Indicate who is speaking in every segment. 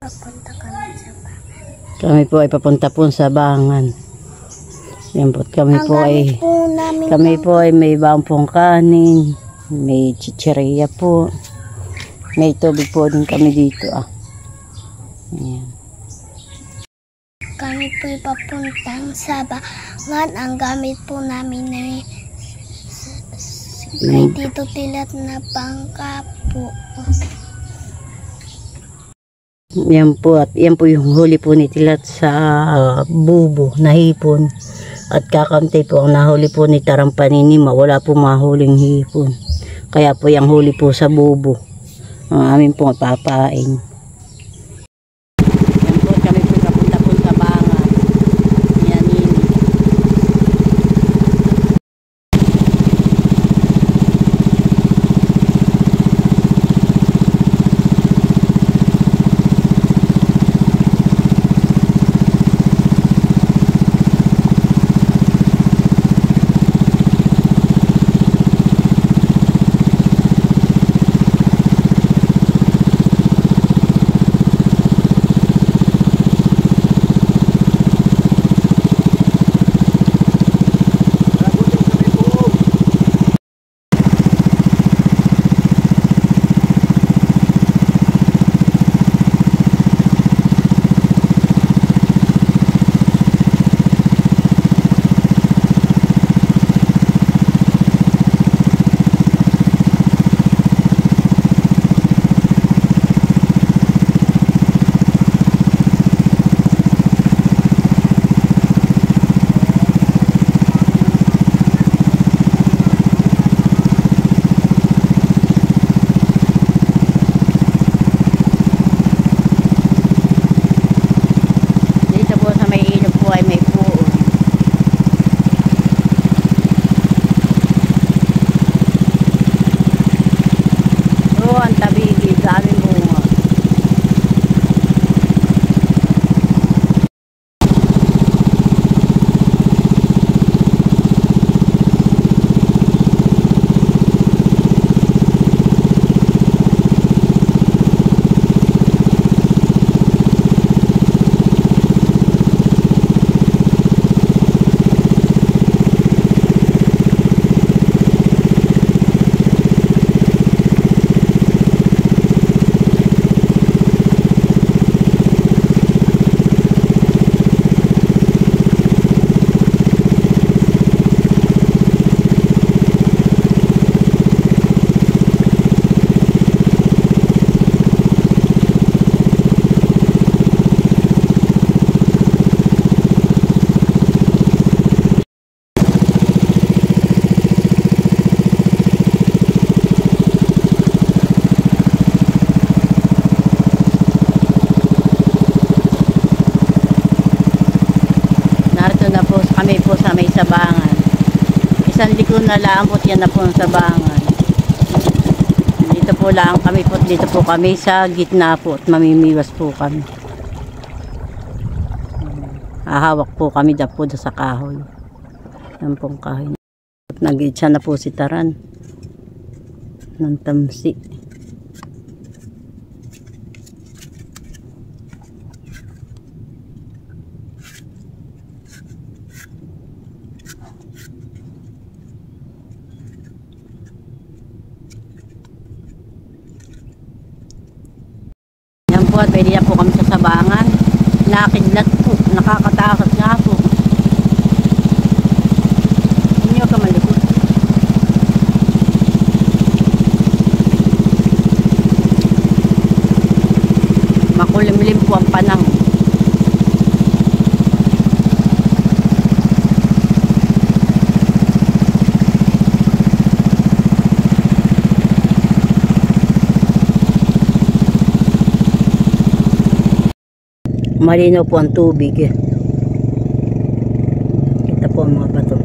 Speaker 1: papunta kami sa Bangan.
Speaker 2: Kami po ay papunta po sa Bangan. Yan po, kami po ay may baong pong kanin, may chichirya po. May tubig po din kami dito Ayan.
Speaker 1: Kami po ay papuntang sa Bangan. Ang gamit po namin ay kay Tito Tilat na bangka po.
Speaker 2: Yan po, at yan po yung huli po ni Tilat sa bubo na hipon. At kakamtay po ang nahuli po ni Tarampanini, wala po mahuling hipon. Kaya po yung huli po sa bubo. Ang amin po papain. Yan po, kami po papunta po sa Bangan. Yan yun. Sa Bangan. Isang liko na lang po yan na po sa Bangan. Dito po lang kami po, dito po kami sa gitna po at mamimiwas po kami. Hahawak po kami po sa kahoy. Yan pong kahoy. Nag-itsa na po si Taran ng tamsi. At pwede na po kami sa Sabangan. Nakakidlat po, nakakatakot nga po. Hindi ka malikot. Makulimlim po ang panahon. Malinaw po ang tubig. Kita po ang mga bato.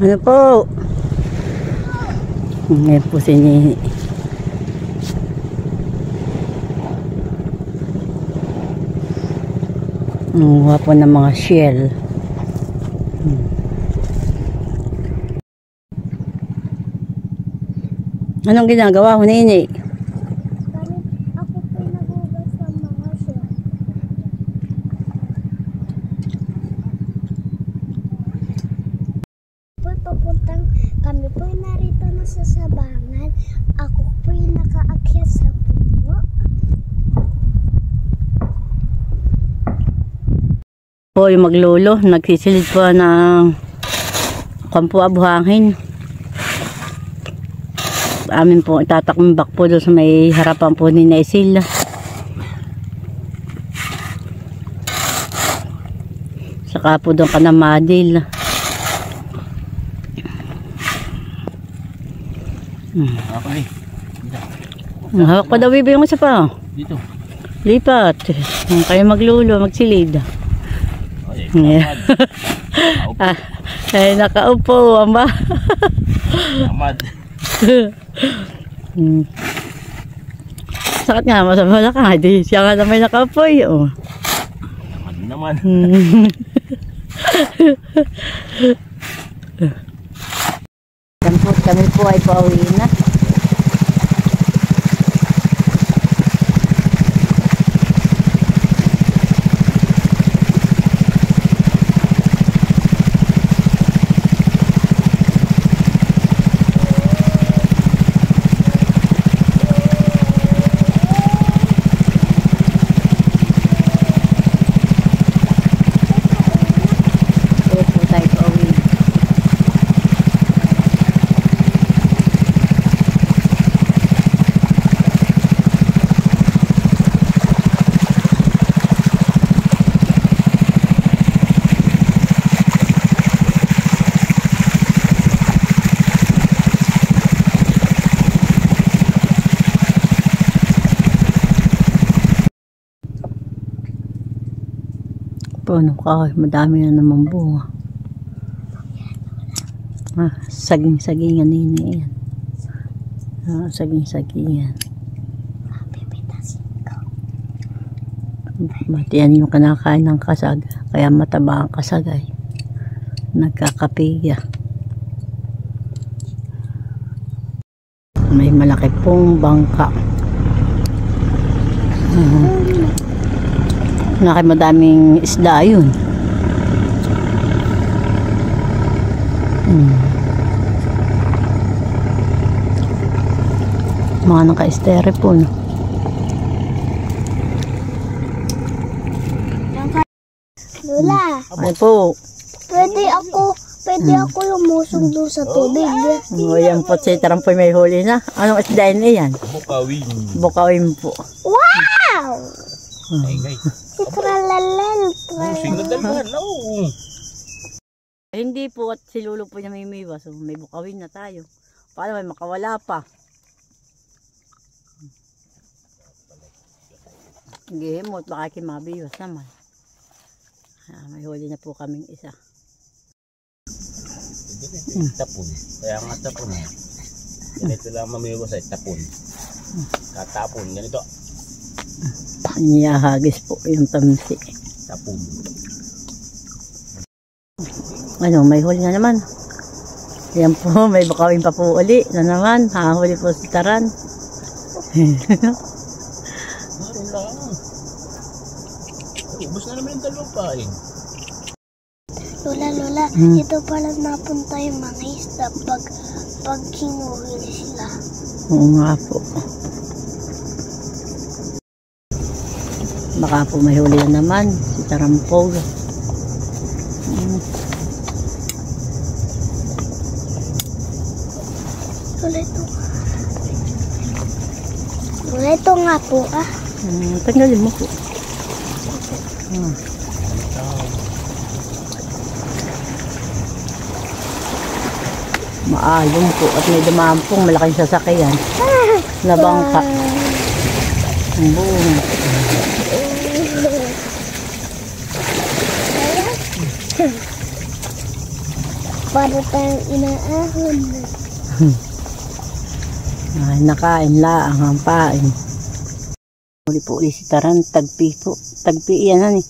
Speaker 2: Ano po? Ngayon po si Nini. Nanguha po ng mga shell. Anong ginagawa mo, Nini?
Speaker 1: Ako po nagugas ng mga siya. Kami po narito na sa sabangan. Ako po nakaakyat sa puno.
Speaker 2: Po yung maglolo, nagsisilid po ng kampo abuhangin. Amin po itatakmbak po doon sa may harapan po ni Naisil. Saka po doon ka na Madil.
Speaker 3: Okay.
Speaker 2: Hawak pa daw bibig mo isa pa.
Speaker 3: Dito.
Speaker 2: Lipat. Kayo maglulo, magsilid.
Speaker 3: Okay.
Speaker 2: Ay, nakaupo, ama.
Speaker 3: Amad.
Speaker 2: Sakit nga, masama ka. Di siya nga naman nakaupo. Oh.
Speaker 3: Amad naman.
Speaker 2: Kami po ay pauwi na. Puno ka, madami na naman bunga. Saging-sagingan Nini yan. Saging-sagingan. Matiyan yung kanakain ng kasag, kaya mataba ang kasagay. Nagkakapiya. May malaki pong bangka. Madaming isda yun. Mga naka-styrofoam.
Speaker 1: Lola,
Speaker 2: Ano po?
Speaker 1: pwede ako lumusong doon sa tubig.
Speaker 2: O yan po, si Tarampoy may huli na. Anong isda yun yan?
Speaker 3: Bukawin.
Speaker 2: Bukawin po.
Speaker 1: Wow!
Speaker 3: Ay, guys.
Speaker 1: Si Tralalal.
Speaker 3: Sinod dalaman. Oo.
Speaker 2: Hindi po, at si Lolo po niya may miwas. So, may bukawin na tayo. Paano may makawala pa? Gihimot, baka kimabiwas naman. May huli na po kaming isa.
Speaker 3: Tapon. Kaya nga tapon. Ganito lang mamiwas ay tapon. Katapon. Ganito.
Speaker 2: Niyahagis po yung tamsi.
Speaker 3: Tapon.
Speaker 2: Ano, may huli na naman. Yan po, may bukawin pa po uli na naman. Hahuli po si Taran.
Speaker 3: Meron lang. Ubus na naman yung dalawang pain.
Speaker 1: Lola, ito pala napunta yung mga isda pag kinuhuli sila.
Speaker 2: Oo nga po. Baka po may huli na naman si Tarampog.
Speaker 1: Lola, ito nga po
Speaker 2: Tanggalin mo po. Maalong po at may dumaan pong malaking sasakyan na bangka. Boom.
Speaker 1: para tayong inaahon na.
Speaker 2: Ay, nakain laang ang pain. Huli po ulit si Taran, tagpi po. Tagpi yan han eh.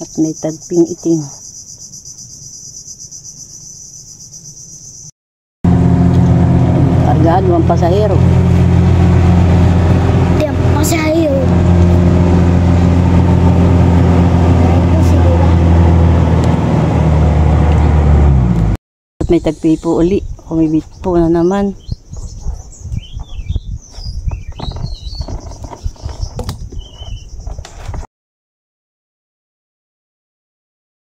Speaker 2: At may tagping itim. Kargado ang pasahero.
Speaker 1: Tiyan pa sa'yo. Ito sila.
Speaker 2: At may tagpi po uli. Kumibit po na naman.